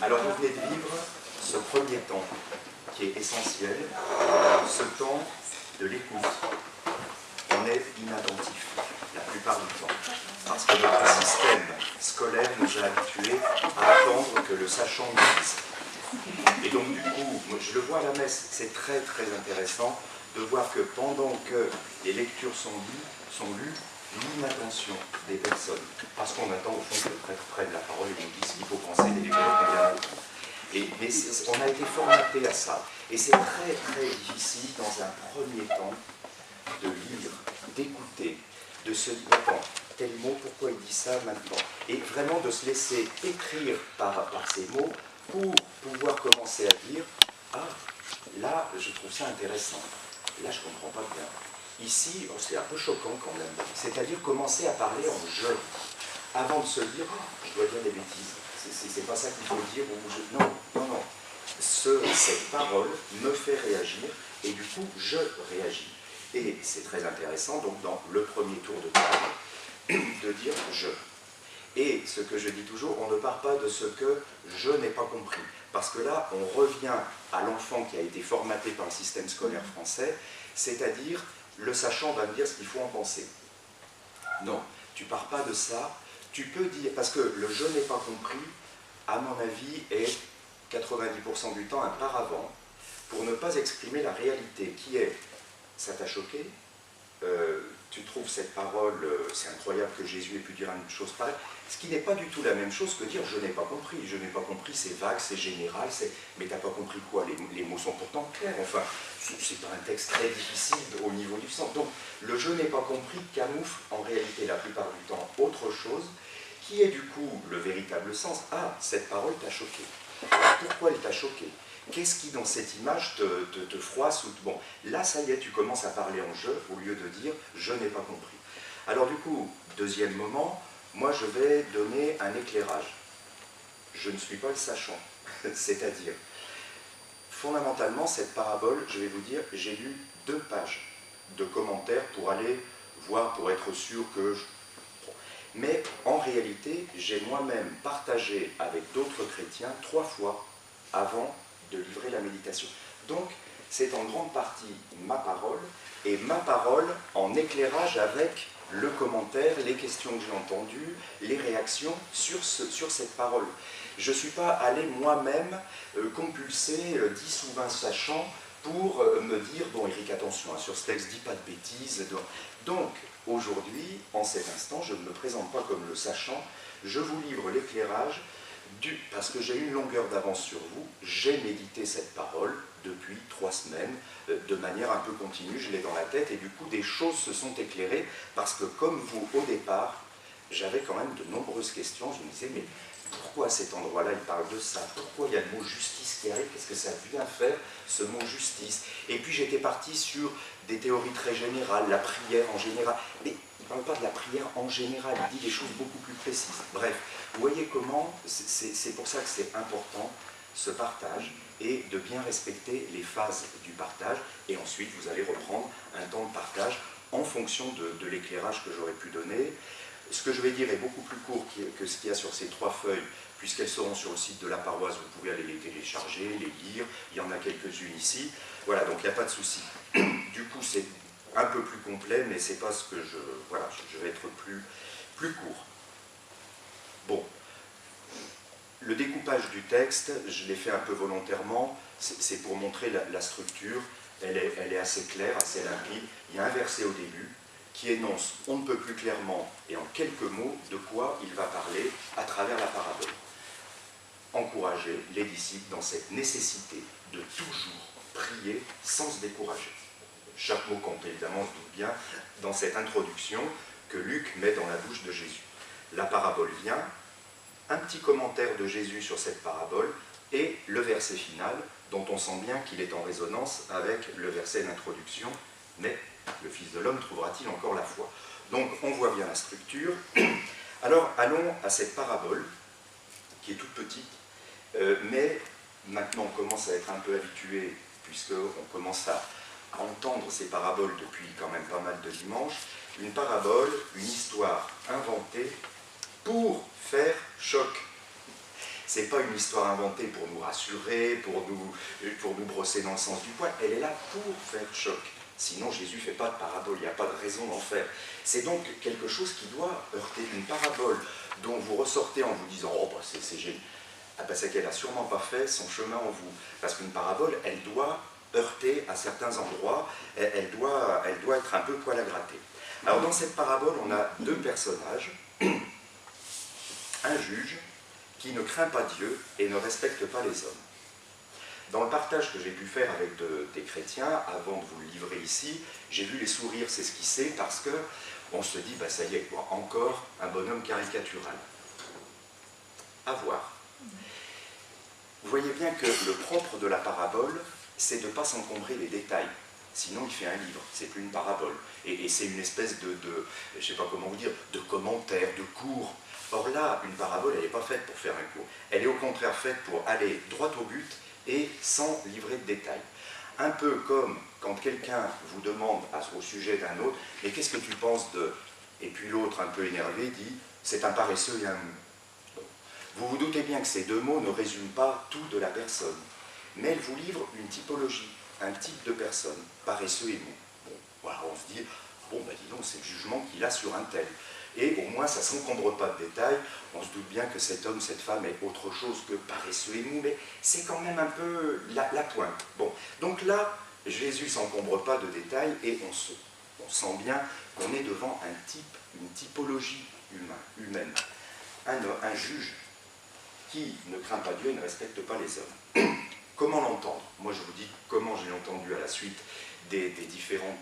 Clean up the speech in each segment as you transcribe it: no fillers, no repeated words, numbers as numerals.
Alors vous venez de vivre ce premier temps qui est essentiel, ce temps de l'écoute. On est inattentif la plupart du temps, parce que notre système scolaire nous a habitués à attendre que le sachant nous dise. Et donc du coup, moi, je le vois à la messe, c'est très très intéressant de voir que pendant que les lectures sont lues, l'inattention des personnes, parce qu'on attend au fond que le prêtre prenne la parole et nous dise ce qu'il faut penser des lectures qu'on vient d'entendre. Mais on a été formaté à ça, et c'est très très difficile dans un premier temps de lire, d'écouter, de se dire, attends, tel mot, pourquoi il dit ça maintenant? Et vraiment de se laisser écrire par ces mots pour pouvoir commencer à dire, ah, là, je trouve ça intéressant, là, je ne comprends pas bien. Ici, oh, c'est un peu choquant quand même, c'est-à-dire commencer à parler en je, avant de se dire, oh, je dois dire des bêtises, c'est pas ça qu'il faut dire, ou je... non, non, non. Cette parole me fait réagir, et du coup, je réagis. Et c'est très intéressant, donc dans le premier tour de table, de dire je. Et ce que je dis toujours, on ne part pas de ce que je n'ai pas compris. Parce que là, on revient à l'enfant qui a été formaté par le système scolaire français, c'est-à-dire, le sachant va me dire ce qu'il faut en penser. Non, tu pars pas de ça, tu peux dire, parce que le je n'ai pas compris, à mon avis, est 90% du temps un paravent pour ne pas exprimer la réalité qui est, ça t'a choqué, tu trouves cette parole, c'est incroyable que Jésus ait pu dire une chose pareille, ce qui n'est pas du tout la même chose que dire je n'ai pas compris. Je n'ai pas compris, c'est vague, c'est général, mais t'as pas compris quoi? Les mots sont pourtant clairs, enfin, c'est pas un texte très difficile au niveau du sens. Donc, le je n'ai pas compris camoufle en réalité la plupart du temps autre chose, qui est du coup le véritable sens. Ah, cette parole t'a choqué. Pourquoi elle t'a choqué? Qu'est-ce qui, dans cette image, te froisse ou bon, là, ça y est, tu commences à parler en je, au lieu de dire « je n'ai pas compris ». Alors du coup, deuxième moment, moi, je vais donner un éclairage. Je ne suis pas le sachant. C'est-à-dire, fondamentalement, cette parabole, je vais vous dire, j'ai lu 2 pages de commentaires pour aller voir, pour être sûr que je... Mais en réalité, j'ai moi-même partagé avec d'autres chrétiens 3 fois avant de livrer la méditation. Donc, c'est en grande partie ma parole, et ma parole en éclairage avec le commentaire, les questions que j'ai entendues, les réactions sur cette parole. Je ne suis pas allé moi-même compulser 10 ou 20 sachants pour me dire, bon Éric, attention, hein, sur ce texte, dis pas de bêtises. Donc, aujourd'hui, en cet instant, je ne me présente pas comme le sachant, je vous livre l'éclairage, parce que j'ai une longueur d'avance sur vous, j'ai médité cette parole depuis 3 semaines, de manière un peu continue, je l'ai dans la tête, et du coup des choses se sont éclairées, parce que comme vous, au départ, j'avais quand même de nombreuses questions, je me disais, mais pourquoi à cet endroit-là il parle de ça? Pourquoi il y a le mot justice qui arrive? Qu'est-ce que ça vient faire, ce mot justice? Et puis j'étais parti sur des théories très générales, la prière en général, mais il ne parle pas de la prière en général, il dit des choses beaucoup plus précises. Bref, vous voyez comment, c'est pour ça que c'est important, ce partage, et de bien respecter les phases du partage, et ensuite vous allez reprendre un temps de partage en fonction de l'éclairage que j'aurais pu donner. Ce que je vais dire est beaucoup plus court que ce qu'il y a sur ces 3 feuilles, puisqu'elles seront sur le site de la paroisse, vous pouvez aller les télécharger, les lire, il y en a quelques-unes ici, voilà, donc il n'y a pas de souci. Du coup, c'est un peu plus complet, mais c'est pas ce que je... Voilà, je vais être plus court. Bon, le découpage du texte, je l'ai fait un peu volontairement, c'est pour montrer la structure, elle est assez claire, assez limpide. Il y a un verset au début qui énonce, on ne peut plus clairement et en quelques mots, de quoi il va parler à travers la parabole. Encourager les disciples dans cette nécessité de toujours prier sans se décourager. Chaque mot compte, évidemment, on se doute bien, dans cette introduction que Luc met dans la bouche de Jésus. La parabole vient, un petit commentaire de Jésus sur cette parabole, et le verset final, dont on sent bien qu'il est en résonance avec le verset d'introduction, mais le Fils de l'homme trouvera-t-il encore la foi? Donc on voit bien la structure. Alors allons à cette parabole, qui est toute petite, mais maintenant on commence à être un peu habitué, puisqu'on commence à entendre ces paraboles depuis quand même pas mal de dimanches. Une parabole, une histoire inventée pour faire choc. C'est pas une histoire inventée pour nous rassurer, pour nous brosser dans le sens du poil. Elle est là pour faire choc. Sinon, Jésus ne fait pas de parabole, il n'y a pas de raison d'en faire. C'est donc quelque chose qui doit heurter. Une parabole dont vous ressortez en vous disant « Oh, bah, c'est génial ». Ah ben, c'est qu'elle n'a sûrement pas fait son chemin en vous. Parce qu'une parabole, elle doit heurter à certains endroits, elle doit être un peu poil à gratter. Alors dans cette parabole, on a deux personnages, un juge qui ne craint pas Dieu et ne respecte pas les hommes. Dans le partage que j'ai pu faire avec des chrétiens, avant de vous le livrer ici, j'ai vu les sourires s'esquisser parce qu'on se dit, bah, ça y est, quoi, encore un bonhomme caricatural. À voir. Vous voyez bien que le propre de la parabole, c'est de ne pas s'encombrer les détails. Sinon, il fait un livre, c'est plus une parabole. Et c'est une espèce je ne sais pas comment vous dire, de commentaire, de cours. Or là, une parabole, elle n'est pas faite pour faire un cours. Elle est au contraire faite pour aller droit au but et sans livrer de détails. Un peu comme quand quelqu'un vous demande au sujet d'un autre, mais qu'est-ce que tu penses de... Et puis l'autre, un peu énervé, dit, c'est un paresseux et un mou. Vous vous doutez bien que ces deux mots ne résument pas tout de la personne, mais elles vous livrent une typologie, un type de personne, paresseux et mou. Bon, voilà, on se dit, bon, ben dis donc, c'est le jugement qu'il a sur un tel. Et au moins, ça ne s'encombre pas de détails, on se doute bien que cet homme, cette femme est autre chose que paresseux et mou, mais c'est quand même un peu la pointe. Bon, donc là, Jésus ne s'encombre pas de détails et on sent bien qu'on est devant un type, une typologie humaine. Un juge qui ne craint pas Dieu et ne respecte pas les hommes. Comment l'entendre? Moi, je vous dis comment j'ai entendu à la suite des différents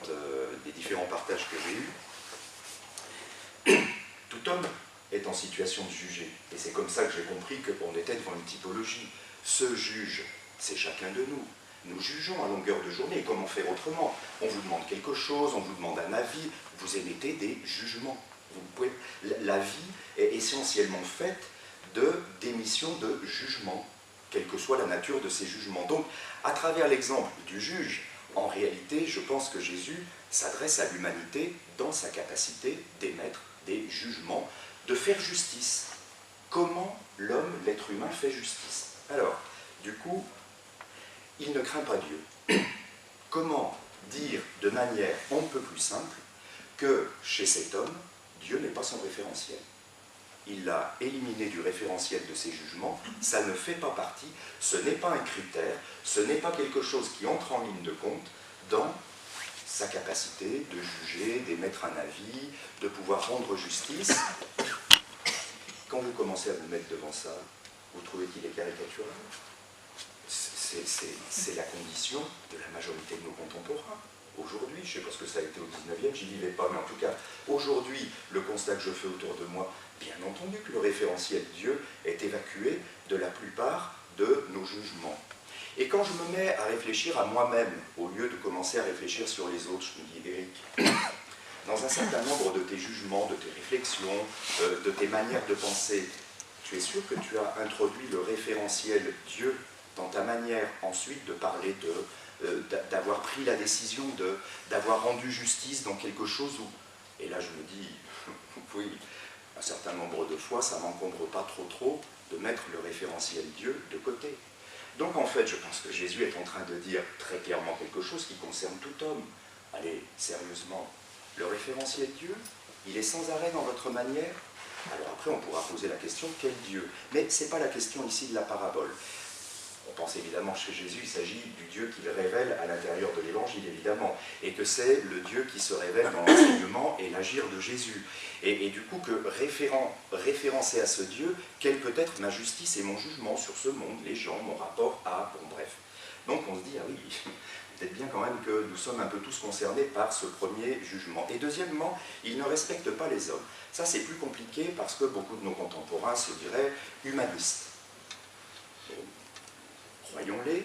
partages que j'ai eus. Tout homme est en situation de juger. Et c'est comme ça que j'ai compris qu'on était devant une typologie. Ce juge, c'est chacun de nous. Nous jugeons à longueur de journée. Comment faire autrement? On vous demande quelque chose, on vous demande un avis, vous émettez des jugements. La vie est essentiellement faite d'émission de jugements, quelle que soit la nature de ces jugements. Donc, à travers l'exemple du juge, en réalité, je pense que Jésus s'adresse à l'humanité dans sa capacité d'émettre des jugements, de faire justice. Comment l'homme, l'être humain, fait justice? Alors, du coup, il ne craint pas Dieu. Comment dire de manière on ne peut plus simple que chez cet homme, Dieu n'est pas son référentiel? Il l'a éliminé du référentiel de ses jugements, ça ne fait pas partie, ce n'est pas un critère, ce n'est pas quelque chose qui entre en ligne de compte dans sa capacité de juger, d'émettre un avis, de pouvoir rendre justice. Quand vous commencez à vous mettre devant ça, vous trouvez qu'il est caricatural? C'est la condition de la majorité de nos contemporains. Aujourd'hui, je ne sais pas ce que ça a été au 19e, j'y vivais pas, mais en tout cas, aujourd'hui, le constat que je fais autour de moi, bien entendu que le référentiel Dieu est évacué de la plupart de nos jugements. Et quand je me mets à réfléchir à moi-même, au lieu de commencer à réfléchir sur les autres, je me dis, Éric, dans un certain nombre de tes jugements, de tes réflexions, de tes manières de penser, tu es sûr que tu as introduit le référentiel Dieu dans ta manière ensuite de parler d'avoir pris la décision d'avoir rendu justice dans quelque chose où... Et là je me dis, oui, un certain nombre de fois, ça ne m'encombre pas trop de mettre le référentiel Dieu de côté. Donc en fait, je pense que Jésus est en train de dire très clairement quelque chose qui concerne tout homme. Allez, sérieusement, le référentiel Dieu, il est sans arrêt dans votre manière. Alors après, on pourra poser la question, quel Dieu? Mais ce n'est pas la question ici de la parabole. On pense évidemment chez Jésus, il s'agit du Dieu qu'il révèle à l'intérieur de l'Évangile, évidemment, et que c'est le Dieu qui se révèle dans l'enseignement et l'agir de Jésus. Et du coup, que référencé à ce Dieu, quelle peut être ma justice et mon jugement sur ce monde, les gens, mon rapport à... Bon, bref. Donc on se dit, ah oui, peut-être bien quand même que nous sommes un peu tous concernés par ce premier jugement. Et deuxièmement, il ne respecte pas les hommes. Ça, c'est plus compliqué parce que beaucoup de nos contemporains se diraient humanistes. Croyons-les,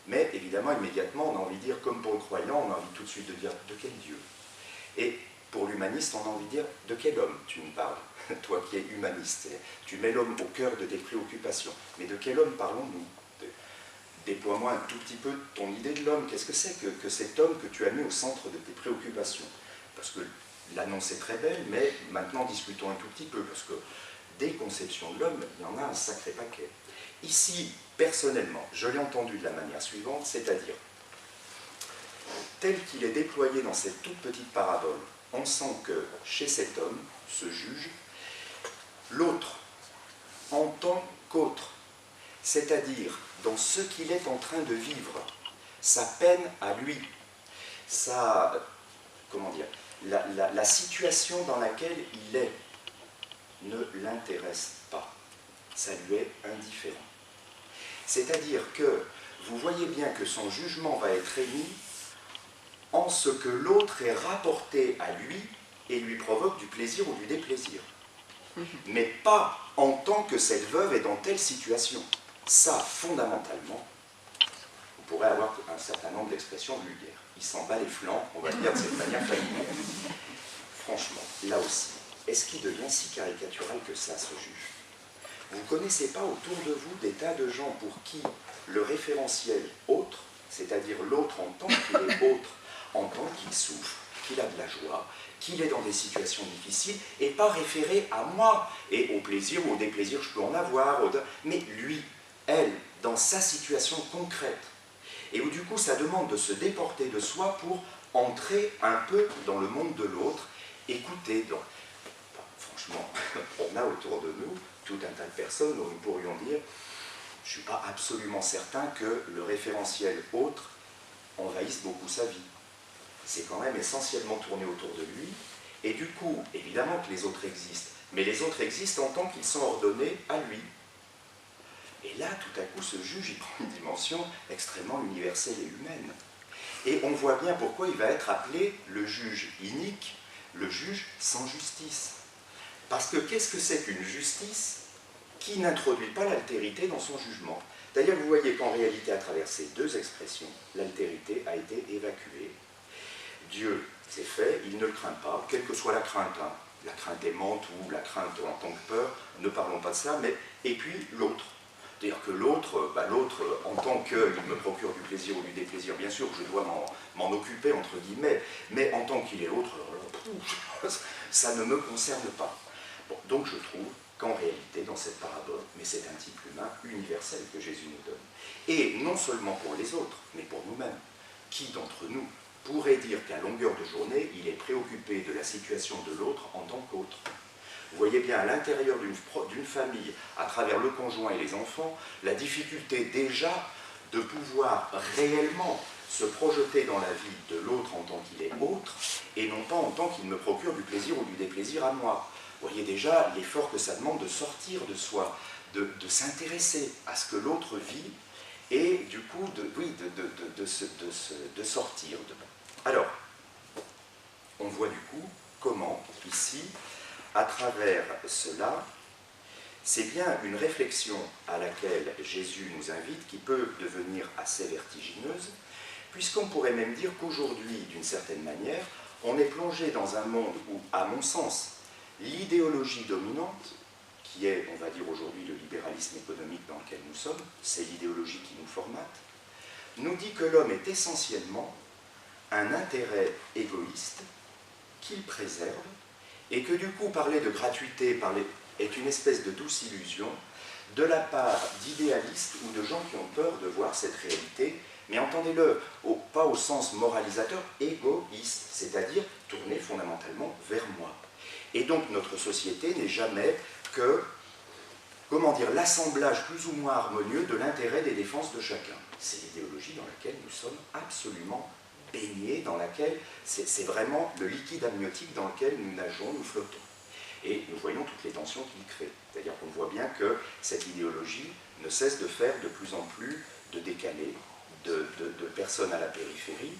mais évidemment, immédiatement, on a envie de dire, comme pour le croyant, on a envie tout de suite de dire, de quel Dieu? Et pour l'humaniste, on a envie de dire, de quel homme tu me parles? Toi qui es humaniste, tu mets l'homme au cœur de tes préoccupations. Mais de quel homme parlons-nous? Déploie-moi un tout petit peu ton idée de l'homme. Qu'est-ce que c'est que cet homme que tu as mis au centre de tes préoccupations? Parce que l'annonce est très belle, mais maintenant discutons un tout petit peu, parce que des conceptions de l'homme, il y en a un sacré paquet. Ici, personnellement, je l'ai entendu de la manière suivante, c'est-à-dire, tel qu'il est déployé dans cette toute petite parabole, on sent que chez cet homme, ce juge, l'autre, en tant qu'autre, c'est-à-dire dans ce qu'il est en train de vivre, sa peine à lui, comment dire, la situation dans laquelle il est ne l'intéresse pas, ça lui est indifférent. C'est-à-dire que vous voyez bien que son jugement va être émis en ce que l'autre est rapporté à lui et lui provoque du plaisir ou du déplaisir. Mais pas en tant que cette veuve est dans telle situation. Ça, fondamentalement, vous pourrez avoir un certain nombre d'expressions vulgaires. Il s'en bat les flancs, on va le dire de cette manière familière. Franchement, là aussi, est-ce qu'il devient si caricatural que ça, ce juge? Vous ne connaissez pas autour de vous des tas de gens pour qui le référentiel autre, c'est-à-dire l'autre en tant qu'il est autre, en tant qu'il souffre, qu'il a de la joie, qu'il est dans des situations difficiles, et pas référé à moi, et au plaisir ou au déplaisir je peux en avoir, mais lui, elle, dans sa situation concrète, et où du coup ça demande de se déporter de soi pour entrer un peu dans le monde de l'autre, écouter. Franchement, on a autour de nous tout un tas de personnes où nous pourrions dire, je ne suis pas absolument certain que le référentiel autre envahisse beaucoup sa vie. C'est quand même essentiellement tourné autour de lui, et du coup, évidemment que les autres existent, mais les autres existent en tant qu'ils sont ordonnés à lui. Et là, tout à coup, ce juge, il prend une dimension extrêmement universelle et humaine. Et on voit bien pourquoi il va être appelé le juge inique, le juge sans justice. Parce que qu'est-ce que c'est qu'une justice qui n'introduit pas l'altérité dans son jugement? D'ailleurs, vous voyez qu'en réalité, à travers ces deux expressions, l'altérité a été évacuée. Dieu, c'est fait, il ne le craint pas, quelle que soit la crainte, hein, la crainte aimante ou la crainte en tant que peur, ne parlons pas de ça, mais et puis l'autre. C'est-à-dire que l'autre, en tant qu'il me procure du plaisir ou du déplaisir, bien sûr, je dois m'en occuper, entre guillemets, mais en tant qu'il est l'autre, ça ne me concerne pas. Bon, donc je trouve qu'en réalité, dans cette parabole, mais c'est un type humain universel que Jésus nous donne. Et non seulement pour les autres, mais pour nous-mêmes. Qui d'entre nous pourrait dire qu'à longueur de journée, il est préoccupé de la situation de l'autre en tant qu'autre? Vous voyez bien à l'intérieur d'une famille, à travers le conjoint et les enfants, la difficulté déjà de pouvoir réellement se projeter dans la vie de l'autre en tant qu'il est autre, et non pas en tant qu'il me procure du plaisir ou du déplaisir à moi. Vous voyez déjà l'effort que ça demande de sortir de soi, de s'intéresser à ce que l'autre vit, et du coup, de sortir. Alors, on voit du coup comment, ici, à travers cela, c'est bien une réflexion à laquelle Jésus nous invite qui peut devenir assez vertigineuse, puisqu'on pourrait même dire qu'aujourd'hui, d'une certaine manière, on est plongé dans un monde où, à mon sens, l'idéologie dominante, qui est, on va dire aujourd'hui, le libéralisme économique dans lequel nous sommes, c'est l'idéologie qui nous formate, nous dit que l'homme est essentiellement un intérêt égoïste qu'il préserve, et que du coup, parler de gratuité est une espèce de douce illusion de la part d'idéalistes ou de gens qui ont peur de voir cette réalité, mais entendez-le, pas au sens moralisateur, égoïste, c'est-à-dire tourné fondamentalement vers moi. Et donc notre société n'est jamais que, comment dire, l'assemblage plus ou moins harmonieux de l'intérêt des défenses de chacun. C'est l'idéologie dans laquelle nous sommes absolument baignés, dans laquelle c'est vraiment le liquide amniotique dans lequel nous nageons, nous flottons. Et nous voyons toutes les tensions qu'il crée. C'est-à-dire qu'on voit bien que cette idéologie ne cesse de faire de plus en plus de décalés, de personnes à la périphérie.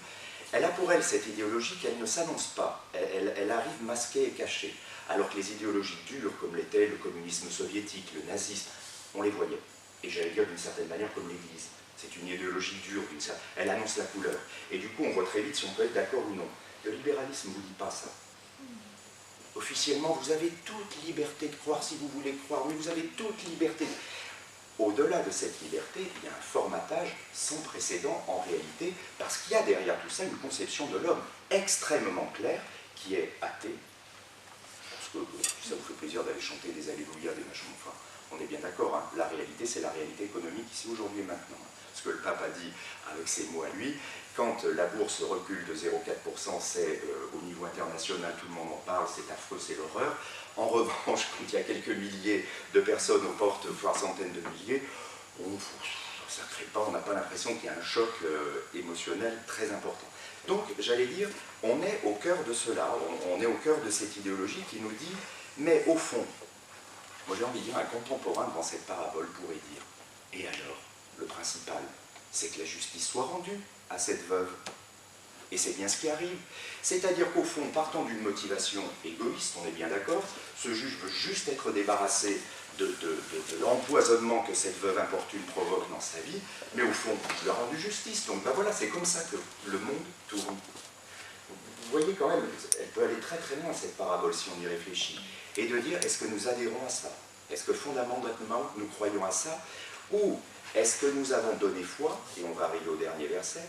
Elle a pour elle cette idéologie qu'elle ne s'annonce pas, elle arrive masquée et cachée. Alors que les idéologies dures, comme l'était le communisme soviétique, le nazisme, on les voyait. Et j'allais dire d'une certaine manière comme l'Église. C'est une idéologie dure, elle annonce la couleur. Et du coup, on voit très vite si on peut être d'accord ou non. Le libéralisme ne vous dit pas ça. Officiellement, vous avez toute liberté de croire si vous voulez croire, mais vous avez toute liberté. Au-delà de cette liberté, il y a un formatage sans précédent en réalité, parce qu'il y a derrière tout ça une conception de l'homme extrêmement claire, qui est athée. Parce que ça vous fait plaisir d'aller chanter des alléluia, des machins, enfin, On est bien d'accord, hein, la réalité, c'est la réalité économique ici, aujourd'hui et maintenant. Ce que le pape a dit avec ses mots à lui, quand la bourse recule de 0,4%, c'est au niveau international, tout le monde en parle, c'est affreux, c'est l'horreur. En revanche, quand il y a quelques milliers de personnes aux portes, voire centaines de milliers, ça ne crée pas, on n'a pas l'impression qu'il y a un choc émotionnel très important. Donc, j'allais dire, on est au cœur de cela, on est au cœur de cette idéologie qui nous dit, mais au fond, moi j'ai envie de dire, un contemporain devant cette parabole pourrait dire, et alors, le principal, c'est que la justice soit rendue à cette veuve. Et c'est bien ce qui arrive. C'est-à-dire qu'au fond, partant d'une motivation égoïste, on est bien d'accord, ce juge veut juste être débarrassé de l'empoisonnement que cette veuve importune provoque dans sa vie, mais au fond, il a rendu justice. Donc ben voilà, c'est comme ça que le monde tourne. Vous voyez quand même, elle peut aller très très loin cette parabole si on y réfléchit. Et de dire, est-ce que nous adhérons à ça? Est-ce que fondamentalement nous croyons à ça? Ou est-ce que nous avons donné foi, et on va arriver au dernier verset,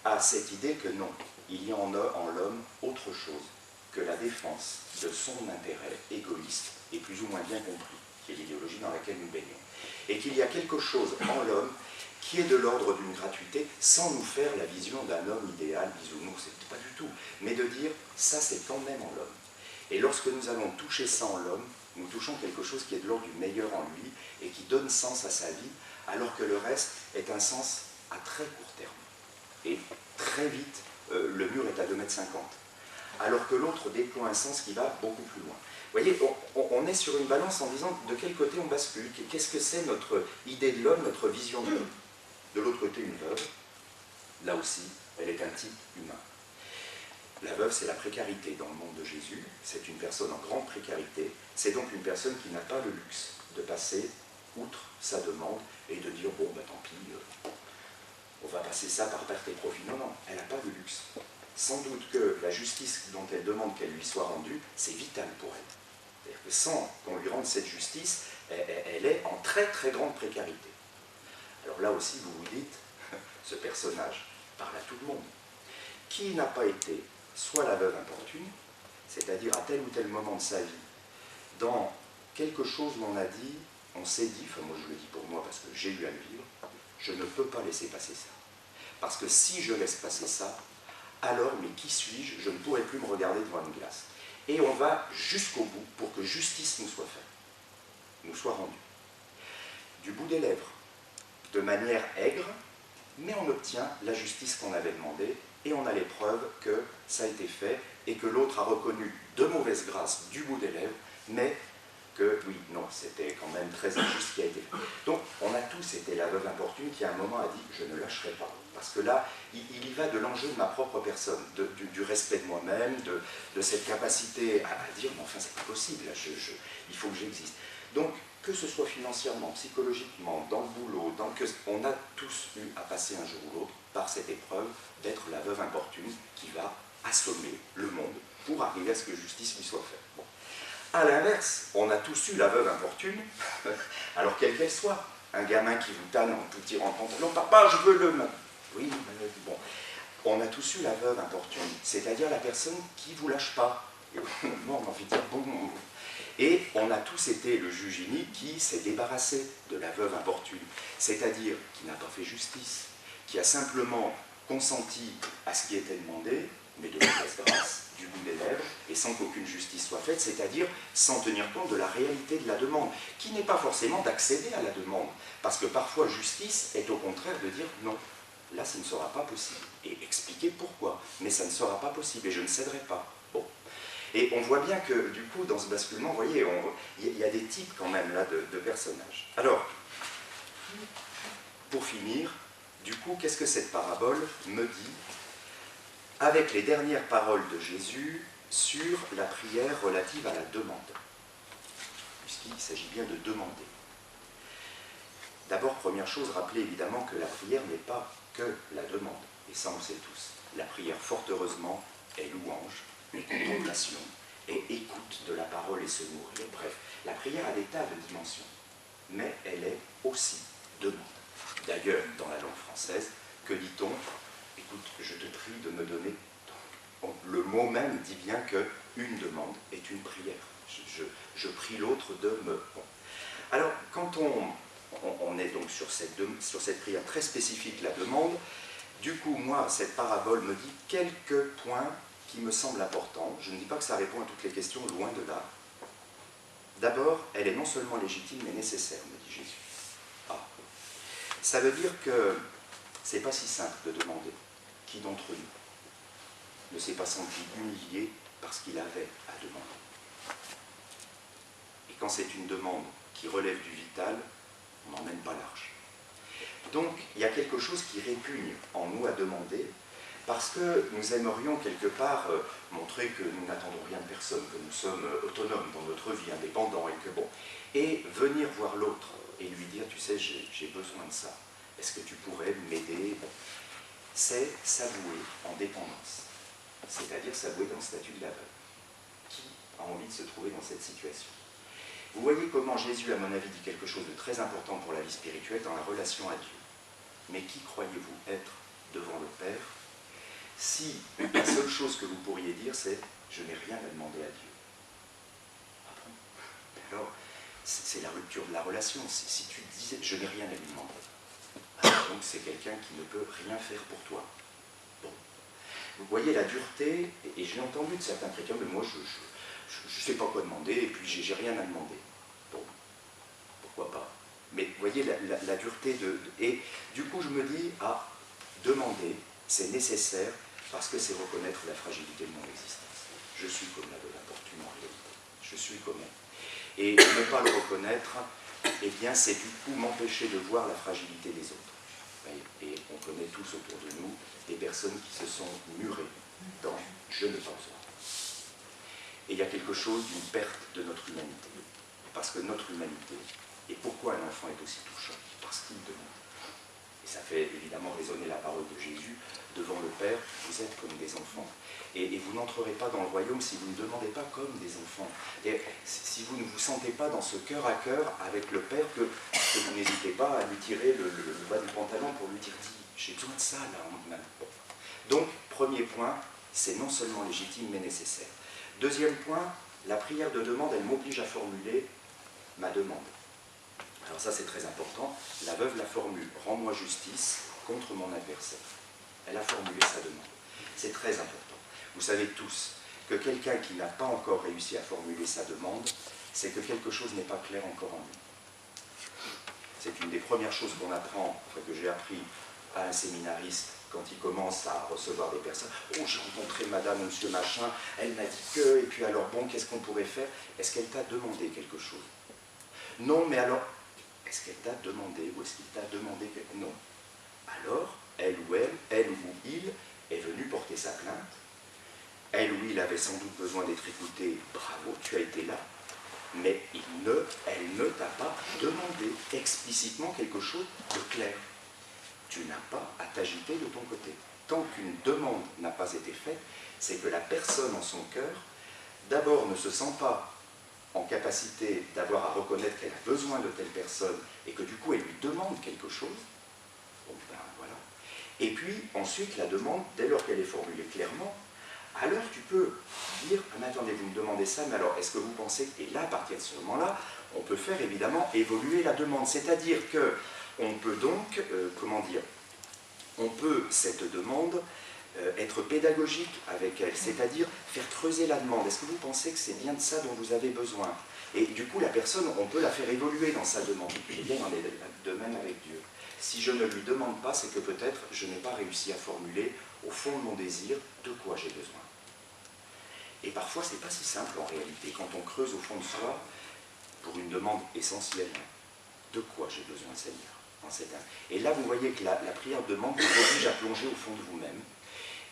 à cette idée que non, il y a en l'homme autre chose que la défense de son intérêt égoïste et plus ou moins bien compris, qui est l'idéologie dans laquelle nous baignons. Et qu'il y a quelque chose en l'homme qui est de l'ordre d'une gratuité, sans nous faire la vision d'un homme idéal, bisounours, c'est pas du tout, mais de dire, ça c'est quand même en l'homme. Et lorsque nous allons toucher ça en l'homme, nous touchons quelque chose qui est de l'ordre du meilleur en lui et qui donne sens à sa vie, alors que le reste est un sens à très court terme. Et très vite, le mur est à 2,50 m. Alors que l'autre déploie un sens qui va beaucoup plus loin. Vous voyez, on est sur une balance en disant de quel côté on bascule, qu'est-ce que c'est notre idée de l'homme, notre vision de l'homme. De l'autre côté, une veuve, là aussi, elle est un type humain. La veuve, c'est la précarité dans le monde de Jésus, c'est une personne en grande précarité, c'est donc une personne qui n'a pas le luxe de passer outre sa demande et de dire, bon, bah tant pis, on va passer ça par perte et profit. Non, non, elle n'a pas de luxe. Sans doute que la justice dont elle demande qu'elle lui soit rendue, c'est vital pour elle. C'est-à-dire que sans qu'on lui rende cette justice, elle est en très très grande précarité. Alors là aussi, vous vous dites, ce personnage parle à tout le monde. Qui n'a pas été soit la veuve importune, c'est-à-dire à tel ou tel moment de sa vie, dans quelque chose où on a dit, on s'est dit, enfin moi je le dis pour moi parce que j'ai eu à le vivre, je ne peux pas laisser passer ça. Parce que si je laisse passer ça, alors, mais qui suis-je? Je ne pourrai plus me regarder devant une glace. Et on va jusqu'au bout pour que justice nous soit faite, nous soit rendue. Du bout des lèvres, de manière aigre, mais on obtient la justice qu'on avait demandée et on a les preuves que ça a été fait et que l'autre a reconnu de mauvaise grâce du bout des lèvres, mais que oui, non, c'était quand même très injuste ce qui a été fait. Donc on a tous été la veuve importune qui à un moment a dit je ne lâcherai pas. Parce que là, il y va de l'enjeu de ma propre personne, du respect de moi-même, de cette capacité à dire mais enfin c'est pas possible, là, il faut que j'existe. Donc que ce soit financièrement, psychologiquement, dans le boulot, on a tous eu à passer un jour ou l'autre par cette épreuve d'être la veuve importune qui va assommer le monde pour arriver à ce que justice lui soit faite. Bon. A l'inverse, on a tous eu la veuve importune, alors quelle qu'elle soit. Un gamin qui vous tanne en tout tirant en pantalon, papa, je veux le main. Oui, bon. On a tous eu la veuve importune, c'est-à-dire la personne qui ne vous lâche pas. Et on a envie de dire bon. Et on a tous été le juge unique qui s'est débarrassé de la veuve importune, c'est-à-dire qui n'a pas fait justice, qui a simplement consenti à ce qui était demandé, mais de mauvaise grâce, du bout des lèvres, et sans qu'aucune justice soit faite, c'est-à-dire sans tenir compte de la réalité de la demande, qui n'est pas forcément d'accéder à la demande, parce que parfois justice est au contraire de dire non, là ça ne sera pas possible, et expliquer pourquoi, mais ça ne sera pas possible, et je ne céderai pas. Bon. Et on voit bien que du coup, dans ce basculement, vous voyez, il y a des types quand même là de personnages. Alors, pour finir, du coup, qu'est-ce que cette parabole me dit avec les dernières paroles de Jésus sur la prière relative à la demande, puisqu'il s'agit bien de demander. D'abord, première chose, rappelez évidemment que la prière n'est pas que la demande, et ça on le sait tous. La prière, fort heureusement, est louange, est contemplation, et écoute de la parole et se nourrir. Bref, la prière a des tas de dimensions, mais elle est aussi demande. D'ailleurs, dans la langue française, que dit-on? Écoute, je te prie de me donner. Bon, le mot même dit bien qu'une demande est une prière. Je prie l'autre de me... Bon. Alors, quand on est donc sur cette prière très spécifique, la demande, du coup, moi, cette parabole me dit quelques points qui me semblent importants. Je ne dis pas que ça répond à toutes les questions, loin de là. D'abord, elle est non seulement légitime, mais nécessaire, me dit Jésus. Ah. Ça veut dire que c'est pas si simple de demander. Qui d'entre nous ne s'est pas senti humilié parce qu'il avait à demander? Et quand c'est une demande qui relève du vital, on n'emmène pas large. Donc, il y a quelque chose qui répugne en nous à demander, parce que nous aimerions quelque part montrer que nous n'attendons rien de personne, que nous sommes autonomes dans notre vie, indépendants, et que bon. Et venir voir l'autre et lui dire, tu sais, j'ai besoin de ça. Est-ce que tu pourrais m'aider? C'est s'avouer en dépendance. C'est-à-dire s'avouer dans le statut de l'aveugle. Qui a envie de se trouver dans cette situation? Vous voyez comment Jésus, à mon avis, dit quelque chose de très important pour la vie spirituelle dans la relation à Dieu. Mais qui croyez-vous être devant le Père si la seule chose que vous pourriez dire, c'est « je n'ai rien à demander à Dieu ». Ah bon? Alors, c'est la rupture de la relation. Si tu disais « je n'ai rien à lui demander », donc c'est quelqu'un qui ne peut rien faire pour toi. Bon. Vous voyez la dureté, et j'ai entendu de certains chrétiens, mais moi je ne sais pas quoi demander, et puis j'ai rien à demander. Bon, pourquoi pas? Mais vous voyez la dureté et du coup je me dis, ah, demander, c'est nécessaire, parce que c'est reconnaître la fragilité de mon existence. Je suis comme la bonne importune en réalité. Je suis comme elle. Et ne pas le reconnaître, eh bien c'est du coup m'empêcher de voir la fragilité des autres. Et on connaît tous autour de nous des personnes qui se sont murées dans « je n'ai pas besoin ». Et il y a quelque chose d'une perte de notre humanité. Parce que notre humanité, et pourquoi un enfant est aussi touchant? Parce qu'il demande. Et ça fait évidemment résonner la parole de Jésus, devant le Père, vous êtes comme des enfants. Et vous n'entrerez pas dans le royaume si vous ne demandez pas comme des enfants. Et si vous ne vous sentez pas dans ce cœur à cœur avec le Père, que vous n'hésitez pas à lui tirer le bas du pantalon pour lui dire « j'ai besoin de ça là maintenant ». Donc, premier point, c'est non seulement légitime mais nécessaire. Deuxième point, la prière de demande, elle m'oblige à formuler ma demande. Alors ça c'est très important, la veuve la formule, rends-moi justice contre mon adversaire. Elle a formulé sa demande. C'est très important. Vous savez tous que quelqu'un qui n'a pas encore réussi à formuler sa demande, c'est que quelque chose n'est pas clair encore en lui. C'est une des premières choses qu'on apprend, enfin, que j'ai appris à un séminariste quand il commence à recevoir des personnes. « Oh, j'ai rencontré madame, monsieur machin, elle m'a dit que, et puis alors bon, qu'est-ce qu'on pourrait faire? Est-ce qu'elle t'a demandé quelque chose? Non, mais alors, est-ce qu'elle t'a demandé ou est-ce qu'il t'a demandé quelque chose? Non. Alors, elle ou il est venu porter sa plainte. Elle ou il avait sans doute besoin d'être écouté. Bravo, tu as été là. Mais elle ne t'a pas demandé explicitement quelque chose de clair. Tu n'as pas à t'agiter de ton côté. Tant qu'une demande n'a pas été faite, c'est que la personne en son cœur, d'abord ne se sent pas en capacité d'avoir à reconnaître qu'elle a besoin de telle personne et que du coup elle lui demande quelque chose. Bon, ben voilà. Et puis ensuite la demande, dès lors qu'elle est formulée clairement, alors tu peux dire, ah, mais attendez, vous me demandez ça, mais alors est-ce que vous pensez, et là à partir de ce moment-là, on peut faire évidemment évoluer la demande, c'est-à-dire que on peut donc, comment dire, on peut cette demande être pédagogique avec elle, c'est-à-dire faire creuser la demande. Est-ce que vous pensez que c'est bien de ça dont vous avez besoin? Et du coup, la personne, on peut la faire évoluer dans sa demande. Et bien, on est de même avec Dieu. Si je ne lui demande pas, c'est que peut-être je n'ai pas réussi à formuler au fond de mon désir de quoi j'ai besoin. Et parfois, c'est pas si simple en réalité, quand on creuse au fond de soi pour une demande essentielle. De quoi j'ai besoin, Seigneur? Et là, vous voyez que la prière de demande vous oblige à plonger au fond de vous-même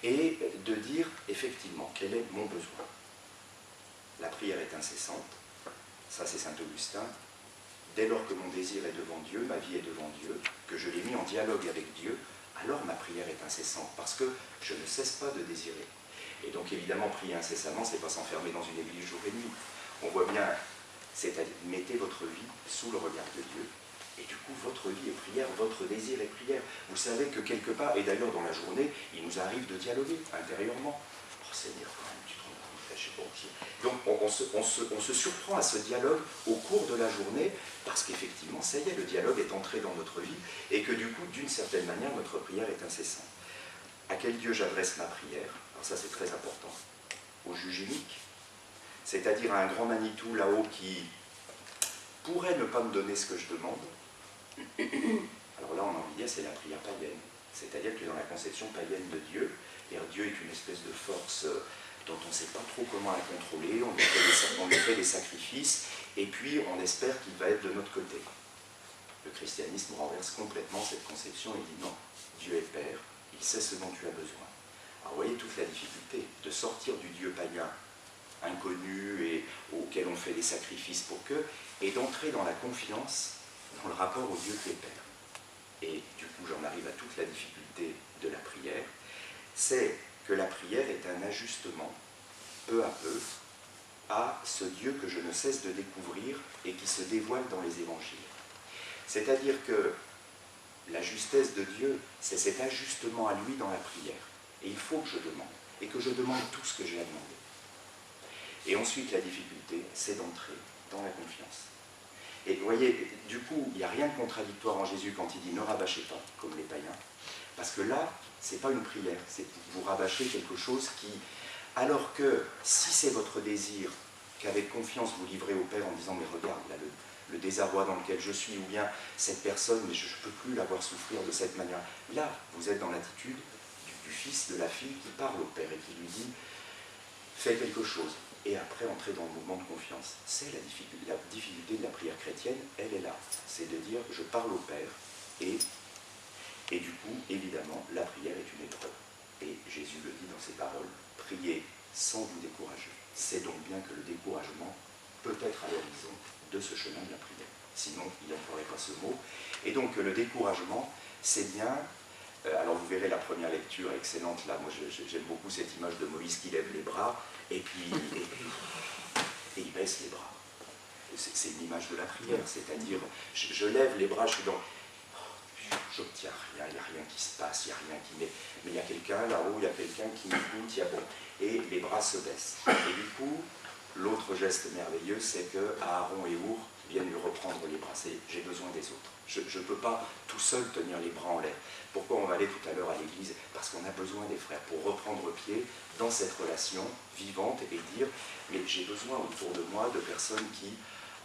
et de dire effectivement quel est mon besoin. La prière est incessante, ça c'est saint Augustin. Dès lors que mon désir est devant Dieu, ma vie est devant Dieu, que je l'ai mis en dialogue avec Dieu, alors ma prière est incessante, parce que je ne cesse pas de désirer. Et donc évidemment, prier incessamment, c'est pas s'enfermer dans une église jour et nuit. On voit bien, c'est-à-dire mettez votre vie sous le regard de Dieu. Et du coup, votre vie est prière, votre désir est prière. Vous savez que quelque part, et d'ailleurs dans la journée, il nous arrive de dialoguer intérieurement. Oh Seigneur, quand même, tu te rends compte, Donc on se surprend à ce dialogue au cours de la journée, parce qu'effectivement, ça y est, le dialogue est entré dans notre vie, et que du coup, d'une certaine manière, notre prière est incessante. À quel Dieu j'adresse ma prière? Alors ça, c'est très important. Au juge unique, c'est-à-dire à un grand Manitou là-haut qui pourrait ne pas me donner ce que je demande. Alors là, on a envie de dire, c'est la prière païenne. C'est-à-dire que dans la conception païenne de Dieu, Dieu est une espèce de force dont on ne sait pas trop comment la contrôler, on lui fait des sacrifices, et puis on espère qu'il va être de notre côté. Le christianisme renverse complètement cette conception et dit non, Dieu est Père, il sait ce dont tu as besoin. Alors vous voyez toute la difficulté de sortir du Dieu païen inconnu et auquel on fait des sacrifices pour que, et d'entrer dans la confiance, dans le rapport au Dieu qui est Père. Et du coup, j'en arrive à toute la difficulté de la prière, c'est que la prière est un ajustement, peu à peu, à ce Dieu que je ne cesse de découvrir et qui se dévoile dans les évangiles. C'est-à-dire que la justesse de Dieu, c'est cet ajustement à lui dans la prière. Et il faut que je demande, et que je demande tout ce que j'ai à demander. Et ensuite, la difficulté, c'est d'entrer dans la confiance. Et vous voyez, du coup, il n'y a rien de contradictoire en Jésus quand il dit « ne rabâchez pas », comme les païens. Parce que là, ce n'est pas une prière, c'est vous rabâchez quelque chose qui... Alors que, si c'est votre désir, qu'avec confiance vous livrez au Père en disant « mais regarde, là, le désarroi dans lequel je suis, ou bien cette personne, mais je ne peux plus la voir souffrir de cette manière. » Là, vous êtes dans l'attitude du fils, de la fille qui parle au Père et qui lui dit « fais quelque chose ». Et après, entrer dans le mouvement de confiance. C'est la difficulté de la prière chrétienne, elle est là. C'est de dire, je parle au Père, et du coup, évidemment, la prière est une épreuve. Et Jésus le dit dans ses paroles, priez sans vous décourager. C'est donc bien que le découragement peut être à l'horizon de ce chemin de la prière. Sinon, il n'emploierait pas ce mot. Et donc, le découragement, c'est bien... Alors vous verrez la première lecture excellente, là, moi j'aime beaucoup cette image de Moïse qui lève les bras, et il baisse les bras. C'est une image de la prière, c'est-à-dire, je lève les bras, je suis dans... J'obtiens rien, il n'y a rien qui se passe, il n'y a rien qui... Mais il y a quelqu'un là-haut, il y a quelqu'un qui m'écoute, il y a bon... Et les bras se baissent. Et du coup, l'autre geste merveilleux, c'est que Aaron et Our viennent lui reprendre les bras. J'ai besoin des autres. Je ne peux pas tout seul tenir les bras en l'air. Pourquoi on va aller tout à l'heure à l'église? Parce qu'on a besoin des frères pour reprendre pied dans cette relation vivante et dire, mais j'ai besoin autour de moi de personnes qui,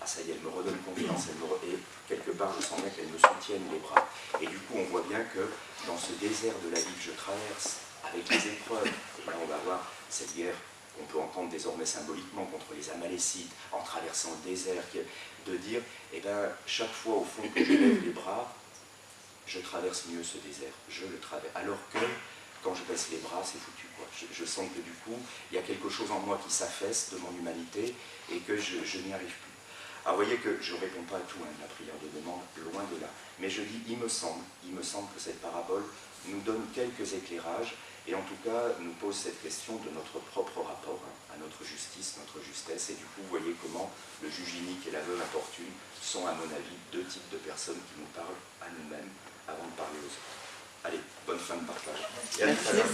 ah ça y est, elles me redonnent confiance, et quelque part je sens bien qu'elles me soutiennent les bras. Et du coup on voit bien que dans ce désert de la vie que je traverse, avec les épreuves, et là on va voir cette guerre qu'on peut entendre désormais symboliquement contre les Amalécites, en traversant le désert, de dire, eh bien, chaque fois au fond que je lève les bras, je traverse mieux ce désert, je le traverse. Alors que, quand je baisse les bras, c'est foutu, quoi. Je sens que du coup, il y a quelque chose en moi qui s'affaisse de mon humanité et que je n'y arrive plus. Alors vous voyez que je ne réponds pas à tout, hein, de la prière de demande, loin de là. Mais je dis, il me semble que cette parabole nous donne quelques éclairages et en tout cas nous pose cette question de notre propre rapport, hein, à notre justice, notre justesse. Et du coup, vous voyez comment le juge inique et la veuve importune sont, à mon avis, deux types de personnes qui nous parlent à nous-mêmes avant de parler aux autres. Allez, bonne fin de partage. Et à tout à l'heure.